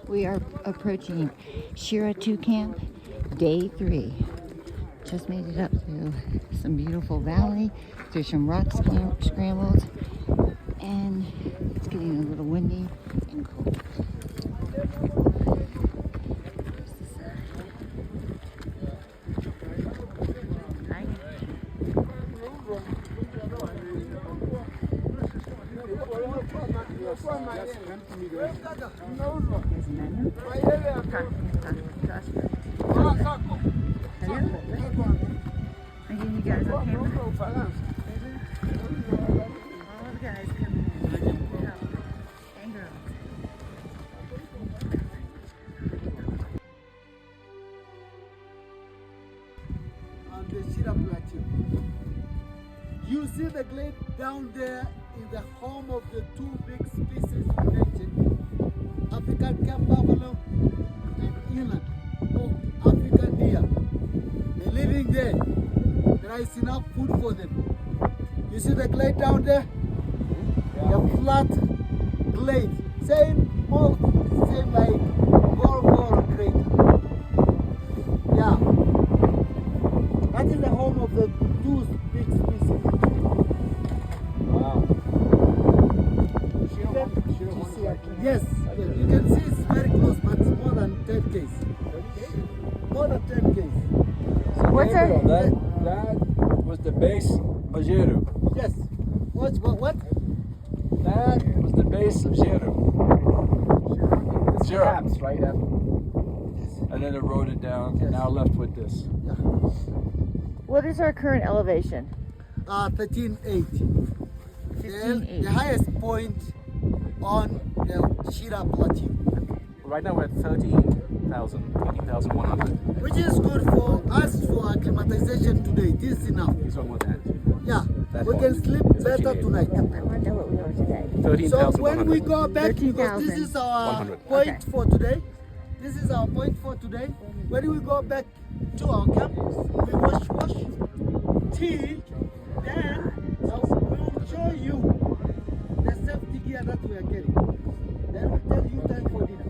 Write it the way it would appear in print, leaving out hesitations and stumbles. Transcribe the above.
We are approaching Shira 2 Camp, day 3. Just made it up through some beautiful valley, through some rock scrambles, and it's getting a little windy and cold. Again, you guys on camera? All the guys coming in. And girls. On the Shira Plateau. You see the glade down there is the home of the two big species you mentioned, African camp buffalo and eland, or African deer. They're living there. There is enough food for them. You see the glade down there? The flat glade. Same like Gorgor crater. Yeah. That is the home of the two big species. Wow. Yes, you can see it's very close, but it's more than 10 k's. More than 10 k's. So what's That was the base of Jeru. Yes. What? That was the base of Jeru. Shira, right? And then it rode it down, and now left with this. Yeah. What is our current elevation? 1380. 1580. The highest point on the Shira Plateau. Right now we're at 13,100. Which is good for us for acclimatization today. This is enough. This one more than. Yeah. That We one. can sleep better tonight. I want to know what we are today. So when we 13,100. go back, because this 13,000. is our 100. point Okay. for today. This is our point for today. When we go back to our camp, we wash, tea, then we will show you the safety gear that we are carrying. Then we'll tell you time for dinner.